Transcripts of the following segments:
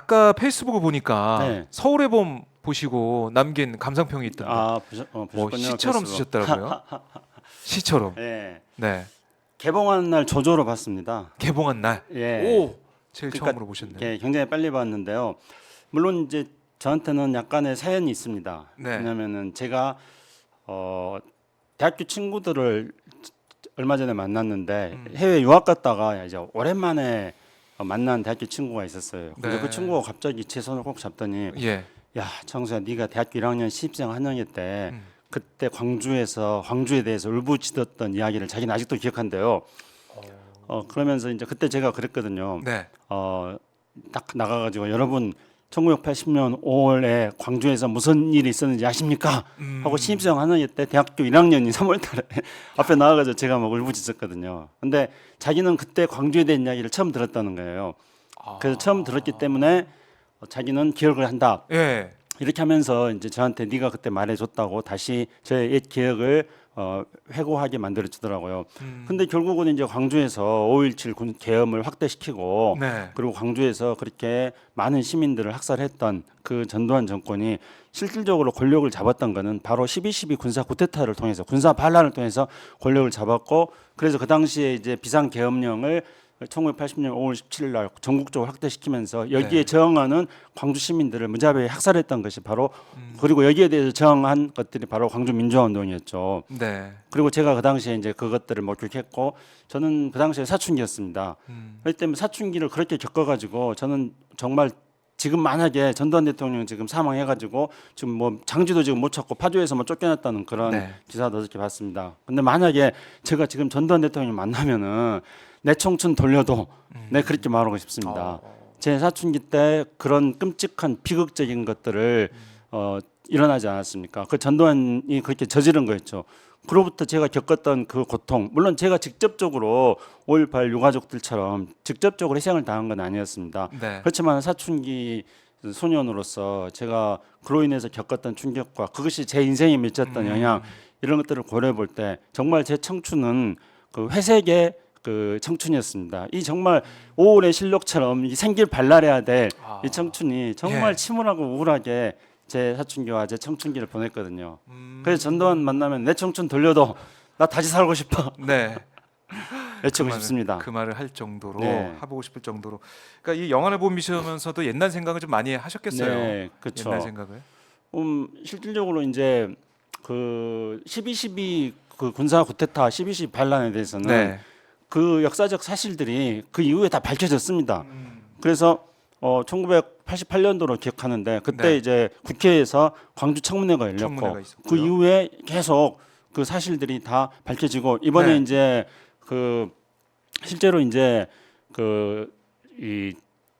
아까 페이스북을 보니까 네. 서울의 봄 보시고 남긴 감상평이 있던데 뭐 보셨군요. 시처럼 페이스북. 쓰셨더라고요. 시처럼. 네. 네. 개봉한 날 조조로 봤습니다. 개봉한 날. 예. 오, 제일 그러니까 처음으로 보셨네요. 이게 굉장히 빨리 봤는데요. 물론 이제 저한테는 약간의 사연이 있습니다. 네. 왜냐면은 제가 대학교 친구들을 얼마 전에 만났는데 해외 유학 갔다가 이제 오랜만에 만난 대학교 친구가 있었어요. 근데 네. 그 친구가 갑자기 제 손을 꼭 잡더니 예. 야, 청수야, 네가 대학교 1학년 신입생 한영회 때 음. 그때 광주에서 황주에 대해서 울부짖었던 이야기를 자기는 아직도 기억한대요. 그러면서 이제 그때 제가 그랬거든요. 네. 딱 나가가지고 여러분 1980년 5월에 광주에서 무슨 일이 있었는지 아십니까? 하고 신입생 한학기 때 대학교 1학년이 3월달에 앞에 나와가지고 제가 막 울부짖었거든요. 근데 자기는 그때 광주에 대한 이야기를 처음 들었다는 거예요. 그래서 처음 들었기 때문에 자기는 기억을 한다. 예. 이렇게 하면서 이제 저한테 네가 그때 말해줬다고 다시 저의 옛 기억을 회고하게 만들어 주더라고요. 근데 결국은 이제 광주에서 5.17 군 계엄을 확대시키고 네. 그리고 광주에서 그렇게 많은 시민들을 학살했던 그 전두환 정권이 실질적으로 권력을 잡았던 거는 바로 12.12 군사 쿠데타를 통해서 군사 반란을 통해서 권력을 잡았고 그래서 그 당시에 이제 비상 계엄령을 1980년 5월 17일 날 전국적으로 확대시키면서 여기에 네. 저항하는 광주 시민들을 무자비하게 학살했던 것이 바로 그리고 여기에 대해서 저항한 것들이 바로 광주 민주화 운동이었죠. 네. 그리고 제가 그 당시에 이제 그것들을 목격했고 저는 그 당시에 사춘기였습니다. 그렇기 때문에 사춘기를 그렇게 겪어가지고 저는 정말 지금 만약에 전두환 대통령 지금 사망해가지고 지금 뭐 장지도 지금 못 찾고 파주에서 뭐 쫓겨났다는 그런 네. 기사도 어저께 봤습니다. 근데 만약에 제가 지금 전두환 대통령 만나면은 내 청춘 돌려도 내 그렇게 말하고 싶습니다. 제 사춘기 때 그런 끔찍한 비극적인 것들을 일어나지 않았습니까? 그 전두환이 그렇게 저지른 거였죠. 그로부터 제가 겪었던 그 고통, 물론 제가 직접적으로 5.18 유가족들처럼 직접적으로 희생을 당한 건 아니었습니다. 네. 그렇지만 사춘기 소년으로서 제가 그로 인해서 겪었던 충격과 그것이 제 인생에 미쳤던 영향 이런 것들을 고려해 볼 때 정말 제 청춘은 그 회색의 그 청춘이었습니다. 이 정말 5월의 실록처럼 이 생길 발랄해야 될 이 청춘이 정말 예. 침울하고 우울하게 제 사춘기와 제 청춘기를 보냈거든요. 그래서 전두환 만나면 내 청춘 돌려도 나 다시 살고 싶어 네. 외치고 그 말을- 싶습니다. 그 말을 할 정도로 네. 해보고 싶을 정도로. 그러니까 이 영화를 보시면서도 옛날 생각을 좀 많이 하셨겠어요. 네, 그렇죠. 옛날 생각을. 실질적으로 이제 그 12.12 그 군사 쿠데타 12.12 반란에 대해서는 네. 그 역사적 사실들이 그 이후에 다 밝혀졌습니다. 그래서 1988년도로 기억하는데 그때 네. 이제 국회에서 광주 청문회가 열렸고 청문회가 있었고요. 그 이후에 계속 그 사실들이 다 밝혀지고 이번에 네. 이제 그 실제로 이제 그 이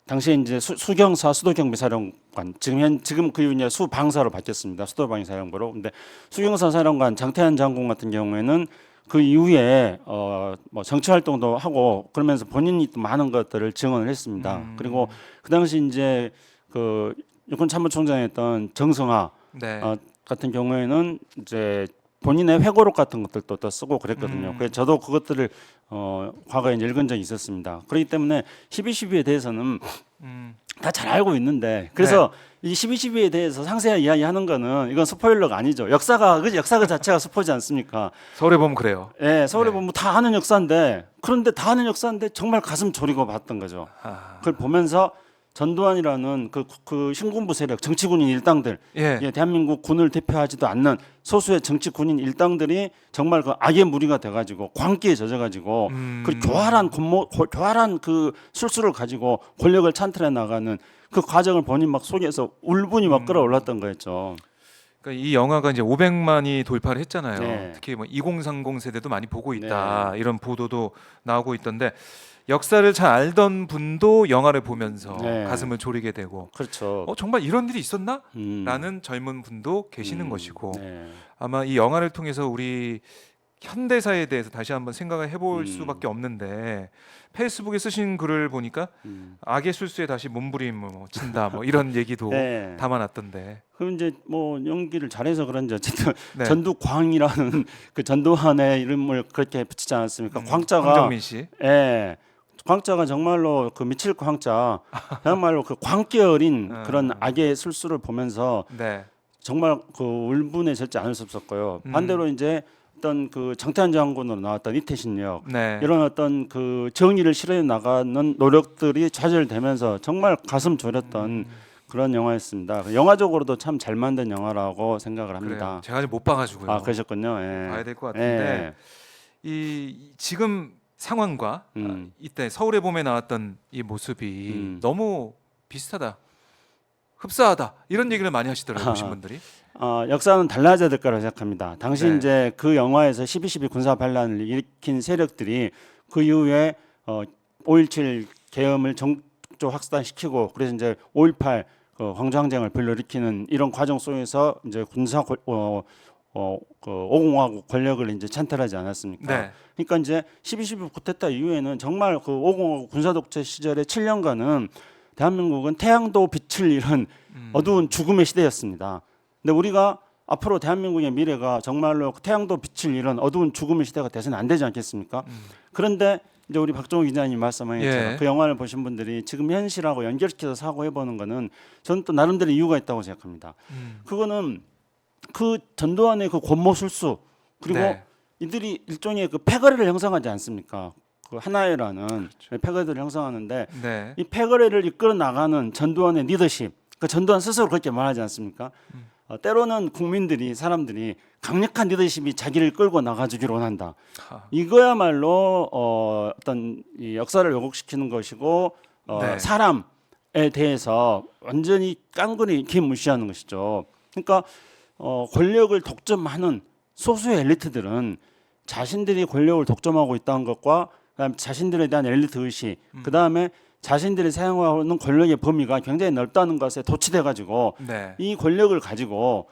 당시에 이제 수경사 수도경비사령관 지금 그 이제 수방사로 바뀌었습니다. 수도방위사령부로. 근데 수경사 사령관 장태환 장군 같은 경우에는 그 이후에 뭐 정치 활동도 하고 그러면서 본인이 또 많은 것들을 증언을 했습니다. 그리고 그 당시 이제 그 육군 참모총장이었던 정성화 네. 같은 경우에는 이제 본인의 회고록 같은 것들도 또 쓰고 그랬거든요. 그래서 저도 그것들을 과거에 이제 읽은 적이 있었습니다. 그렇기 때문에 12.12에 대해서는 다 잘 알고 있는데 그래서 이 12.12에 대해서 상세하게 이야기하는 거는 이건 스포일러가 아니죠. 역사가 그 자체가 스포지 않습니까? 서울에 보면 그래요. 예, 서울에 네. 보면 다 아는 역사인데 그런데 다 아는 역사인데 정말 가슴 졸이고 봤던 거죠. 그걸 보면서 전두환이라는 그 신군부 세력 정치군인 일당들 예. 대한민국 군을 대표하지도 않는 소수의 정치 군인 일당들이 정말 그 악의 무리가 돼가지고 광기에 젖어가지고 그 교활한 그 술수를 가지고 권력을 찬틀해 나가는 그 과정을 본인 막 속에서 울분이 막 끌어올랐던 거였죠. 그러니까 이 영화가 이제 500만이 돌파를 했잖아요. 네. 특히 뭐 2030 세대도 많이 보고 있다 이런 보도도 나오고 있던데 역사를 잘 알던 분도 영화를 보면서 네. 가슴을 졸이게 되고 그렇죠. 정말 이런 일이 있었나? 음. 라는 젊은 분도 계시는 것이고 네. 아마 이 영화를 통해서 우리 현대사에 대해서 다시 한번 생각을 해볼 수밖에 없는데 페이스북에 쓰신 글을 보니까 악의 술수에 다시 몸부림을 친다 뭐 이런 얘기도 네. 담아놨던데. 그럼 이제 뭐 연기를 잘해서 그런지 어쨌든 네. 전두광이라는 그 전두환의 이름을 그렇게 붙이지 않았습니까? 광자가 황정민 씨. 예. 광자가 정말로 그 미칠 광자, 정말로 그 광기 어린 그런 음. 악의 술수를 보면서 네. 정말 그 울분에 절제 않을 수 없었고요. 반대로 이제 어떤 그 장태환 장군으로 나왔던 이태신역 네. 이런 어떤 그 정의를 실현해 나가는 노력들이 좌절되면서 정말 가슴 졸였던 그런 영화였습니다. 영화적으로도 참 잘 만든 영화라고 생각을 합니다. 그래요. 제가 아직 못 봐가지고요. 아 그러셨군요. 예. 봐야 될 것 같은데 이 지금 상황과 이때 서울의 봄에 나왔던 이 모습이 너무 비슷하다, 흡사하다 이런 얘기를 많이 하시더라고요. 보신 분들이. 역사는 달라져야 될 거라고 생각합니다. 당시 네. 이제 그 영화에서 12.12 군사 반란을 일으킨 세력들이 그 이후에 5.17 계엄을 정조 확산시키고 그래서 이제 5.18 광주항쟁을 불러일으키는 이런 과정 속에서 이제 군사 그 5공화국 권력을 이제 찬탈하지 않았습니까? 네. 그러니까 이제 12.12 쿠데타 이후에는 정말 그 5공화국 군사 독재 시절의 7년간은 대한민국은 태양도 빛을 잃은 어두운 죽음의 시대였습니다. 근데 우리가 앞으로 대한민국의 미래가 정말로 태양도 빛을 잃은 어두운 죽음의 시대가 돼서는 안 되지 않겠습니까? 그런데 이제 우리 박종욱 기자님 말씀하신 것처럼 예. 그 영화를 보신 분들이 지금 현실하고 연결시켜서 사고해 보는 거는 저는 또 나름대로 이유가 있다고 생각합니다. 그거는 그 전두환의 그 권모술수 그리고 네. 이들이 일종의 그 패거리를 형성하지 않습니까? 그 하나회라는 패거리를 형성하는데 네. 이 패거리를 이끌어 나가는 전두환의 리더십, 그 전두환 스스로 그렇게 말하지 않습니까? 때로는 국민들이 사람들이 강력한 리더십이 자기를 끌고 나가주기를 원한다. 이거야말로 어떤 이 역사를 왜곡시키는 것이고 네. 사람에 대해서 완전히 깡그리 무시하는 것이죠. 그러니까 권력을 독점하는 소수의 엘리트들은 자신들이 권력을 독점하고 있다는 것과 그다음에 자신들에 대한 엘리트 의식, 그다음에 자신들이 사용하는 권력의 범위가 굉장히 넓다는 것에 도취돼 가지고 네. 이 권력을 가지고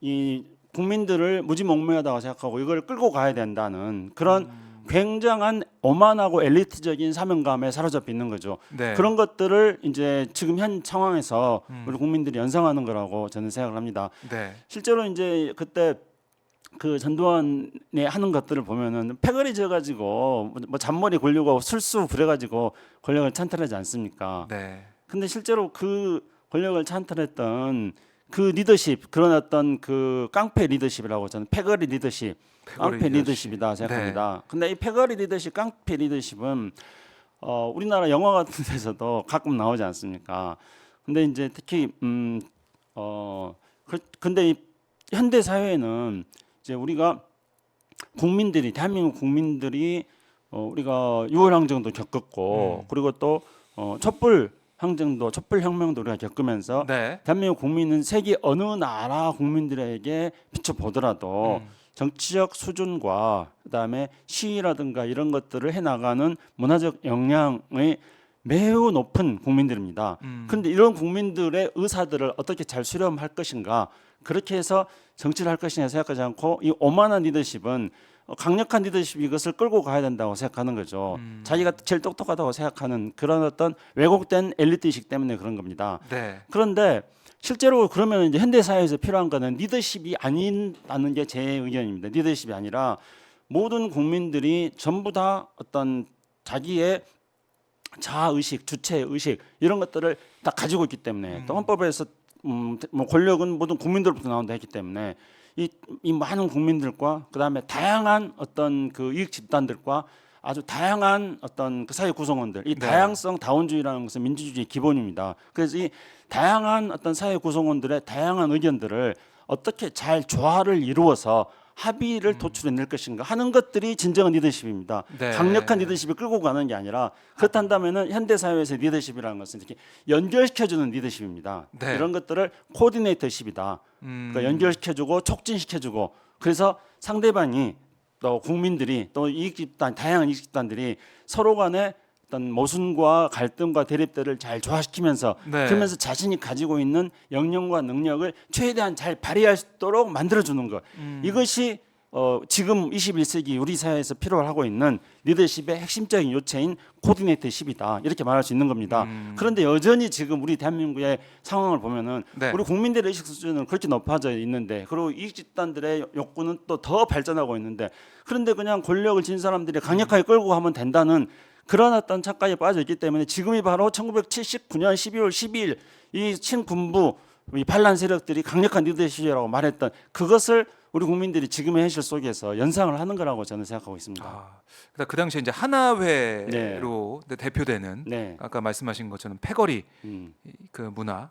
이 국민들을 무지몽매하다고 생각하고 이걸 끌고 가야 된다는 그런 굉장한 오만하고 엘리트적인 사명감에 사로잡혀 있는 거죠. 네. 그런 것들을 이제 지금 현 상황에서 우리 국민들이 연상하는 거라고 저는 생각을 합니다. 네. 실제로 이제 그때 그 전두환이 하는 것들을 보면은 패거리 져가지고 뭐 잔머리 굴리고 술수 부려가지고 권력을 찬탈하지 않습니까? 네. 근데 실제로 그 권력을 찬탈했던 그 리더십 그런 어떤 그 깡패 리더십이라고 저는 패거리 리더십, 패거리 깡패 리더십. 리더십이다 생각합니다. 근데 이 패거리 리더십, 깡패 리더십은 우리나라 영화 같은 데서도 가끔 나오지 않습니까? 근데 이제 특히 근데 이 현대 사회에는 이제 우리가 국민들이 대한민국 국민들이 우리가 6월 항쟁도 겪었고 그리고 또 촛불 항쟁도 촛불 혁명도 우리가 겪으면서 네. 대한민국 국민은 세계 어느 나라 국민들에게 비춰 보더라도 정치적 수준과 그다음에 시위라든가 이런 것들을 해 나가는 문화적 역량의 매우 높은 국민들입니다. 그런데 이런 국민들의 의사들을 어떻게 잘 수렴할 것인가 그렇게 해서 정치를 할 것이냐 생각하지 않고 이 오만한 리더십은 강력한 리더십이 이것을 끌고 가야 된다고 생각하는 거죠. 자기가 제일 똑똑하다고 생각하는 그런 어떤 왜곡된 엘리트의식 때문에 그런 겁니다. 네. 그런데 실제로 그러면 이제 현대 사회에서 필요한 거는 리더십이 아니라는 게 제 의견입니다. 리더십이 아니라 모든 국민들이 전부 다 어떤 자기의 자아 의식, 주체 의식 이런 것들을 다 가지고 있기 때문에 또 헌법에서 뭐 권력은 모든 국민들로부터 나온다 했기 때문에 이 많은 국민들과 그다음에 다양한 어떤 그 이익 집단들과 아주 다양한 어떤 그 사회 구성원들 이 네. 다양성 다원주의라는 것은 민주주의의 기본입니다. 그래서 이 다양한 어떤 사회 구성원들의 다양한 의견들을 어떻게 잘 조화를 이루어서 합의를 도출해낼 것인가 하는 것들이 진정한 리더십입니다. 네. 강력한 리더십이 끌고 가는 게 아니라 그렇다면은 현대 사회에서 리더십이라는 것은 이렇게 연결시켜주는 리더십입니다. 네. 이런 것들을 코디네이터십이다. 그러니까 연결시켜주고 촉진시켜주고 그래서 상대방이 또 국민들이 또 이익집단 다양한 이익집단들이 서로 간에 어떤 모순과 갈등과 대립들을 잘 조화시키면서 네. 그러면서 자신이 가지고 있는 역량과 능력을 최대한 잘 발휘할 수 있도록 만들어주는 것 이것이 지금 21세기 우리 사회에서 필요하고 있는 리더십의 핵심적인 요체인 코디네이터십이다 이렇게 말할 수 있는 겁니다. 그런데 여전히 지금 우리 대한민국의 상황을 보면은 네. 우리 국민들의 의식 수준은 그렇게 높아져 있는데 그리고 이익 집단들의 욕구는 또 더 발전하고 있는데 그런데 그냥 권력을 쥔 사람들이 강력하게 끌고 가면 된다는 그런 어떤 착각에 빠져 있기 때문에 지금이 바로 1979년 12월 12일 이 친군부 이 반란 세력들이 강력한 리더십이라고 말했던 그것을 우리 국민들이 지금의 현실 속에서 연상을 하는 거라고 저는 생각하고 있습니다. 그러니까 그 당시에 이제 하나회로 대표되는 네. 아까 말씀하신 것처럼 패거리 그 문화,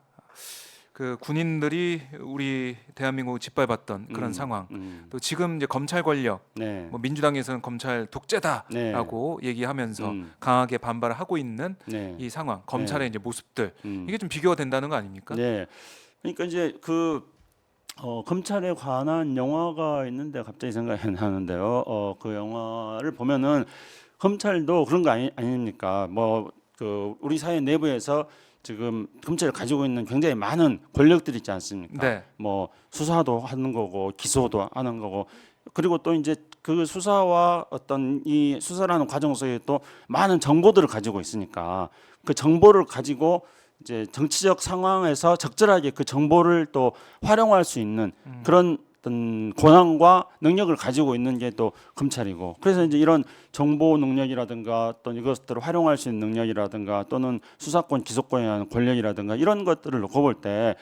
그 군인들이 우리 대한민국을 짓밟았던 그런 상황, 또 지금 이제 검찰 권력, 네. 뭐 민주당에서는 검찰 독재다라고 얘기하면서 강하게 반발을 하고 있는 네. 이 상황, 검찰의 이제 모습들 음. 이게 좀 비교가 된다는 거 아닙니까? 네. 그러니까 이제 검찰에 관한 영화가 있는데 갑자기 생각이 나는데요. 그 영화를 보면은 검찰도 그런 거 아닙니까? 뭐 그 우리 사회 내부에서 지금 검찰이 가지고 있는 굉장히 많은 권력들이 있지 않습니까? 네. 뭐 수사도 하는 거고 기소도 하는 거고 그리고 또 이제 그 수사와 어떤 이 수사라는 과정 속에 또 많은 정보들을 가지고 있으니까 그 정보를 가지고 이제 정치적 상황에서 적절하게 그 정보를 또 활용할 수 있는 그런 어떤 권한과 능력을 가지고 있는 게 또 검찰이고 그래서 이제 이런 정보 능력이라든가 또 이것들을 활용할 수 있는 능력이라든가 또는 수사권 기소권에 대한 권력이라든가 이런 것들을 놓고 볼 때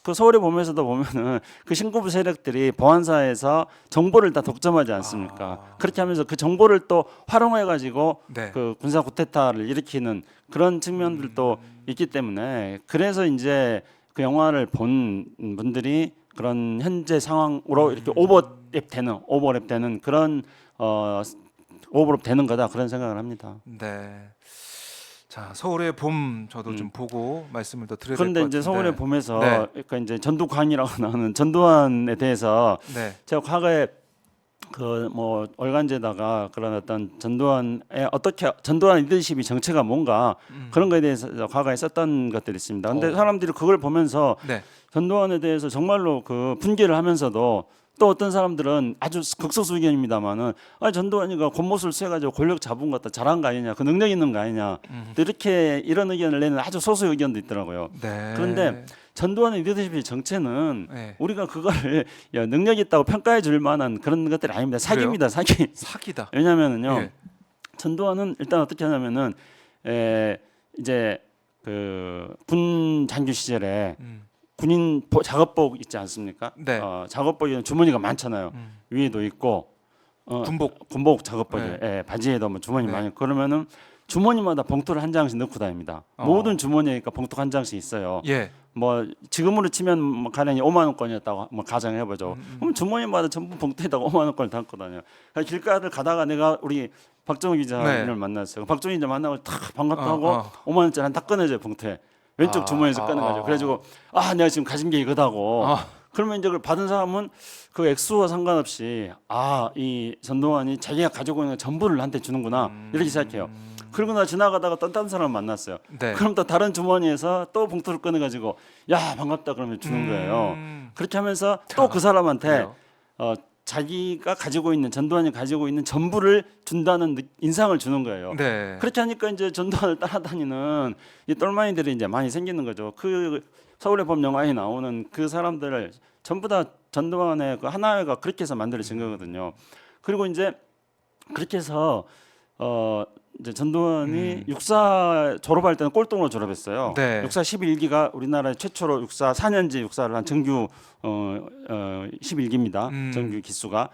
그 서울의 봄에서도 보면은 그 신군부 세력들이 보안사에서 정보를 다 독점하지 않습니까? 그렇게 하면서 그 정보를 또 활용해 가지고 네. 그 군사 쿠데타를 일으키는 그런 측면들도 있기 때문에 그래서 이제 그 영화를 본 분들이 그런 현재 상황으로 이렇게 오버랩되는 그런 오버랩되는 거다 그런 생각을 합니다. 네. 자, 서울의 봄 저도 좀 보고 말씀을 더 드려야 될 것 그런데 같은데. 이제 서울의 봄에서 네. 그러니까 이제 전두환이라고 나오는 전두환에 대해서 네. 제가 과거에 그 뭐 월간지에다가 그런 어떤 전두환의 어떻게 전두환 리더십이 정체가 뭔가 그런 거에 대해서 과거에 썼던 것들이 있습니다. 근데 사람들이 그걸 보면서 네. 전두환에 대해서 정말로 그 분개를 하면서도 또 어떤 사람들은 아주 극소수 의견입니다만은 전두환이가 겉모습을 쐬가지고 권력 잡은 것 같다 잘한 거 아니냐 그 능력 있는 거 아니냐 또 이렇게 이런 의견을 내는 아주 소수 의견도 있더라고요. 네. 그런데 전두환의 리더십의 정체는 네. 우리가 그거를 능력 있다고 평가해 줄 만한 그런 것들이 아닙니다. 사기입니다. 사기. 사기다. 왜냐하면은요. 예. 전두환은 일단 어떻게 하냐면은 이제 그 군 장교 시절에 군인 작업복 있지 않습니까? 네. 작업복에는 주머니가 많잖아요. 위에도 있고 군복 작업복에 네. 바지에도 뭐 주머니 네. 많이 그러면은 주머니마다 봉투를 한 장씩 넣고 다닙니다. 모든 주머니에니까 봉투 한 장씩 있어요. 예. 뭐 지금으로 치면 뭐 가령이 5만 원권이었다고 뭐 가정해 보죠. 그럼 주머니마다 전부 봉투에다가 5만 원권을 담고 다녀요. 길가를 가다가 내가 우리 박정우 기자를 네. 만났어요. 박정우 기자 만나고 탁 반갑다고 하고 5만 원짜리 한 딱 꺼내줘요 봉투에. 왼쪽 주머니에서 꺼내가지고 그래가지고 내가 지금 가진 게 이거다고. 그러면 이제 그걸 받은 사람은 그 액수와 상관없이 이 전두환이 자기가 가지고 있는 전부를 나한테 주는구나 이렇게 생각해요. 그러고 나 지나가다가 또 다른 사람 만났어요. 네. 그럼 또 다른 주머니에서 또 봉투를 꺼내가지고 야 반갑다 그러면 주는 거예요. 그렇게 하면서 또 그 사람한테 그래요? 자기가 가지고 있는 전두환이 가지고 있는 전부를 준다는 인상을 주는 거예요. 네. 그렇게 하니까 이제 전두환을 따라다니는 이 똘마니들이 이제 많이 생기는 거죠. 그 서울의 봄 영화에 나오는 그 사람들을 전부 다 전두환의 그 하나회가 그렇게 해서 만들어진 거거든요. 그리고 이제 그렇게 해서 이제 전두환이 육사 졸업할 때는 꼴등으로 졸업했어요. 네. 육사 11기가 우리나라 최초로 육사 4년제 육사를 한 정규 11기입니다. 정규 기수가.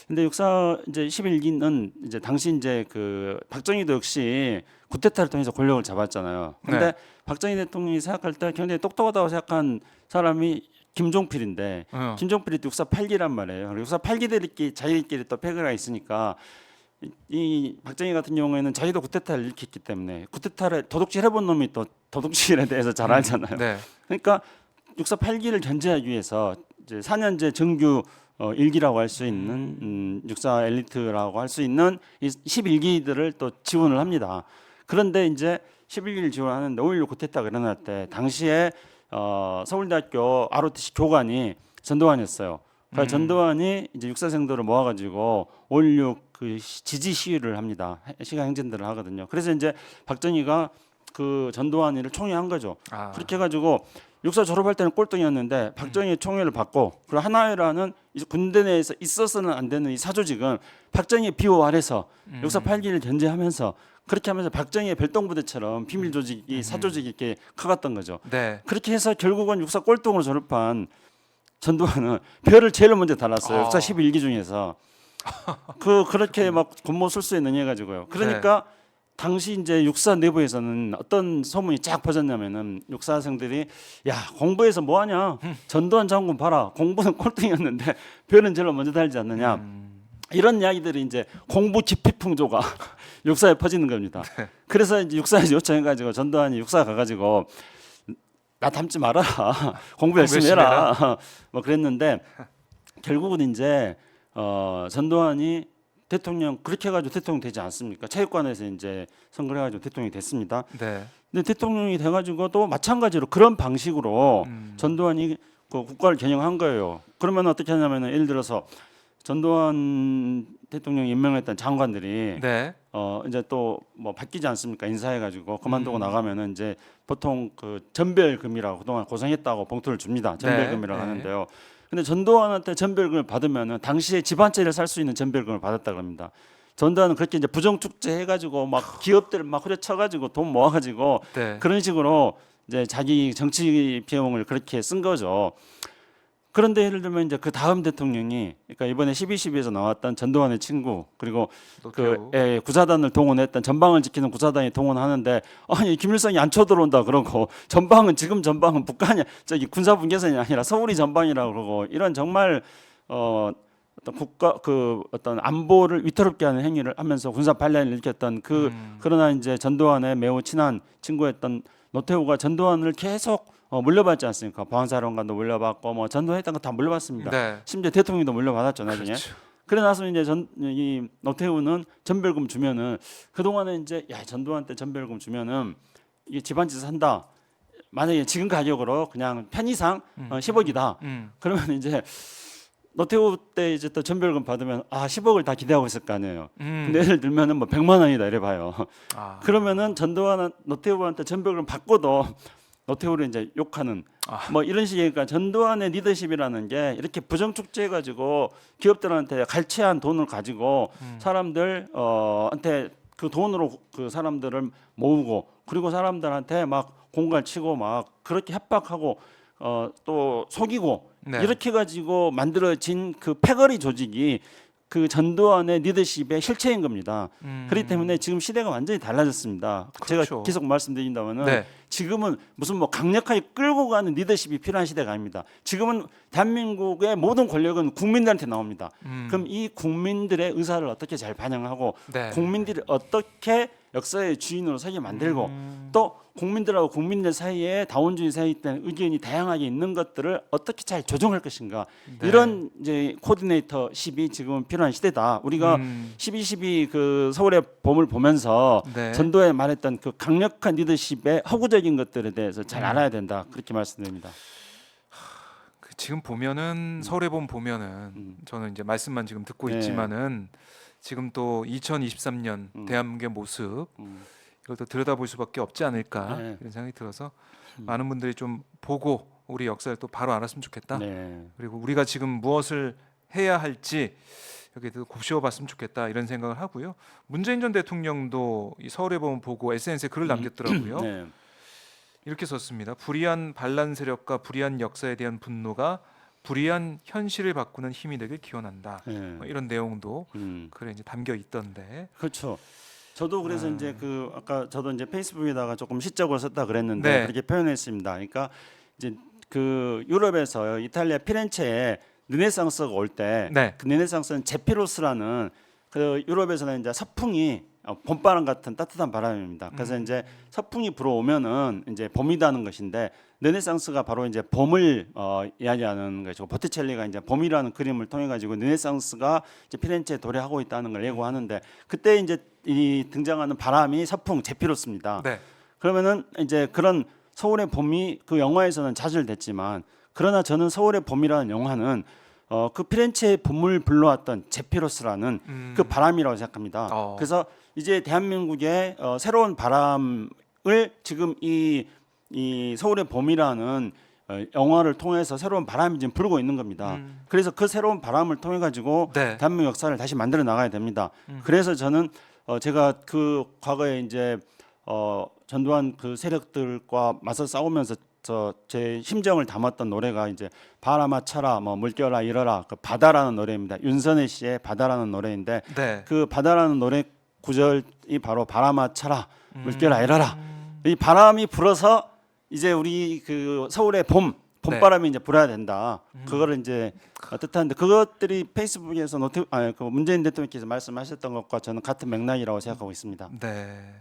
근데 육사 이제 11기는 이제 당시 이제 그 박정희도 역시 쿠데타를 통해서 권력을 잡았잖아요. 근데 네. 박정희 대통령이 생각할 때 굉장히 똑똑하다고 생각한 사람이 김종필인데 김종필이 육사 8기란 말이에요. 그리고 육사 8기들끼리 자기들끼리 또 패거가 있으니까 이 박정희 같은 경우에는 자기도 쿠데타를 일으켰기 때문에 쿠데타를 도둑질 해본 놈이 또 도둑질에 대해서 잘 알잖아요. 네. 그러니까 육사 8기를 견제하기 위해서 이제 4년제 정규 1기라고 할 수 있는 육사 엘리트라고 할 수 있는 이 11기들을 또 지원을 합니다. 그런데 이제 11기를 지원하는데 5.16 쿠데타가 일어날 때 당시에 서울대학교 ROTC 교관이 전두환이었어요. 그러니까 전두환이 이제 육사생들을 모아가지고 5.16 그 지지 시위를 합니다. 시간 행진들을 하거든요. 그래서 이제 박정희가 그 전두환이를 총애한 거죠. 그렇게 해가지고 육사 졸업할 때는 꼴등이었는데 박정희 총애를 받고 그리고 하나회라는 군대 내에서 있어서는 안 되는 이 사조직은 박정희 비호 아래서 육사 8기를 견제하면서 그렇게 하면서 박정희의 별동부대처럼 비밀 조직이 사조직이 이렇게 커갔던 거죠. 네. 그렇게 해서 결국은 육사 꼴등으로 졸업한 전두환은 별을 제일 먼저 달았어요. 육사 11기 중에서 그렇게 막 권모술수에 능해가지고요. 그러니까 당시 이제 육사 내부에서는 어떤 소문이 쫙 퍼졌냐면은 육사생들이 야 공부해서 뭐하냐 전두환 장군 봐라 공부는 꼴등이었는데 별은 제일 먼저 달지 않느냐 이런 이야기들이 이제 공부 기피풍조가 육사에 퍼지는 겁니다. 그래서 이제 육사에 요청해가지고 전두환이 육사 가가지고 나 닮지 말아라 공부 열심히 해라 뭐 그랬는데 결국은 이제 전두환이 대통령 그렇게 해가지고 대통령 되지 않습니까? 체육관에서 이제 선거를 해가지고 대통령이 됐습니다. 네. 근데 대통령이 돼가지고 또 마찬가지로 그런 방식으로 전두환이 그 국가를 겨냥한 거예요. 그러면 어떻게 하냐면은 예를 들어서 전두환 대통령이 임명했던 장관들이 네. 이제 또 뭐 바뀌지 않습니까? 인사해가지고 그만두고 나가면은 이제 보통 그 전별금이라고 그동안 고생했다고 봉투를 줍니다. 전별금이라고 네. 하는데요. 근데 전두환한테 전별금을 받으면은 당시에 집 한 채를 살 수 있는 전별금을 받았다 그럽니다. 전두환은 그렇게 이제 부정축제 해가지고 막 기업들 막 후려쳐가지고 돈 모아가지고 네. 그런 식으로 이제 자기 정치 비용을 그렇게 쓴 거죠. 그런데 예를 들면 이제 그 다음 대통령이 그러니까 이번에 12.12에서 나왔던 전두환의 친구 그리고 노태우. 구사단을 동원했던 전방을 지키는 구사단이 동원하는데 아니 김일성이 안 쳐들어온다 그러고 전방은 지금 전방은 북한이 저기 군사분계선이 아니라 서울이 전방이라고 그러고 이런 정말 어떤 국가 그 어떤 안보를 위태롭게 하는 행위를 하면서 군사 반란을 일으켰던 그러나 이제 전두환의 매우 친한 친구였던 노태우가 전두환을 계속 물려받지 않습니까? 보안사령관도 물려받고 뭐 전두환했던 거 다 물려받습니다. 네. 심지어 대통령도 물려받았죠 나중에. 그렇죠. 그래 나서 이제 이 노태우는 전별금 주면은 그 동안에 이제 야 전두환 때 전별금 주면은 이게 집안짓을 한다. 만약에 지금 가격으로 그냥 편의상 10억이다. 그러면 이제 노태우 때 이제 또 전별금 받으면 10억을 다 기대하고 있을 거 아니에요. 근데 예를 들면은 뭐 100만 원이다 이래 봐요. 그러면은 전두환은 노태우한테 전별금 받고도 노태우를 이제 욕하는 뭐 이런 식이니까 전두환의 리더십이라는 게 이렇게 부정축제해 가지고 기업들한테 갈취한 돈을 가지고 사람들한테 그 돈으로 그 사람들을 모으고 그리고 사람들한테 막 공갈 치고 막 그렇게 협박하고 또 속이고 네. 이렇게 가지고 만들어진 그 패거리 조직이 그 전두환의 리더십의 실체인 겁니다. 그렇기 때문에 지금 시대가 완전히 달라졌습니다. 그렇죠. 제가 계속 말씀드린다면은 네. 지금은 무슨 뭐 강력하게 끌고 가는 리더십이 필요한 시대가 아닙니다. 지금은 대한민국의 모든 권력은 국민들한테 나옵니다. 그럼 이 국민들의 의사를 어떻게 잘 반영하고 네. 국민들이 어떻게 역사의 주인으로 서게 만들고 또 국민들하고 국민들 사이에 다원주의 사이에 있는 의견이 다양하게 있는 것들을 어떻게 잘 조정할 것인가 네. 이런 이제 코디네이터십이 지금 필요한 시대다. 우리가 12.12 그 서울의 봄을 보면서 네. 전두환이 말했던 그 강력한 리더십의 허구적인 것들에 대해서 잘 알아야 된다. 그렇게 말씀드립니다. 지금 보면은 서울의 봄 보면은 저는 이제 말씀만 지금 듣고 네. 있지만은 지금 또 2023년 대한민국의 모습 이걸 또 들여다볼 수밖에 없지 않을까 네. 이런 생각이 들어서 많은 분들이 좀 보고 우리 역사를 또 바로 알았으면 좋겠다. 네. 그리고 우리가 지금 무엇을 해야 할지 여기도 곱씹어봤으면 좋겠다 이런 생각을 하고요. 문재인 전 대통령도 이 서울의 봄 보고 SNS에 글을 남겼더라고요. 네. 이렇게 썼습니다. 불의한 반란 세력과 불의한 역사에 대한 분노가 불의한 현실을 바꾸는 힘이 되길 기원한다. 네. 뭐 이런 내용도 음. 글에 이제 담겨 있던데. 그렇죠. 저도 그래서 이제 그 아까 저도 이제 페이스북에다가 조금 시적으로 썼다 그랬는데 네. 그렇게 표현했습니다. 그러니까 이제 그 유럽에서 이탈리아 피렌체에 르네상스가 올 때 네. 그 르네상스는 제피로스라는 그 유럽에서는 이제 서풍이 봄바람 같은 따뜻한 바람입니다. 그래서 이제 서풍이 불어오면은 이제 봄이라는 것인데 르네상스가 바로 이제 봄을 이야기하는 것이고 보티첼리가 이제 봄이라는 그림을 통해 가지고 르네상스가 이제 피렌체에 도래하고 있다는 걸 예고하는데 그때 이제 이 등장하는 바람이 서풍 제피로스입니다. 네. 그러면은 이제 그런 서울의 봄이 그 영화에서는 자절됐지만 그러나 저는 서울의 봄이라는 영화는 그 피렌체의 봄을 불러왔던 제피로스라는 그 바람이라고 생각합니다. 그래서 이제 대한민국의 새로운 바람을 지금 이 서울의 봄이라는 영화를 통해서 새로운 바람이 지금 불고 있는 겁니다. 그래서 그 새로운 바람을 통해 가지고 네. 대한민국 역사를 다시 만들어 나가야 됩니다. 그래서 저는 제가 그 과거에 이제 전두환 그 세력들과 맞서 싸우면서 제 심정을 담았던 노래가 이제 바람아 차라 뭐 물결아 일어라 그 바다라는 노래입니다. 윤선혜 씨의 바다라는 노래인데 네. 그 바다라는 노래 구절이 바로 바람아 차라 물결아 일어라. 이 바람이 불어서 이제 우리 그 서울의 봄바람이 이제 불어야 된다. 그거를 이제 뜻하는데 그것들이 페이스북에서 그 문재인 대통령께서 말씀하셨던 것과 저는 같은 맥락이라고 생각하고 있습니다. 네.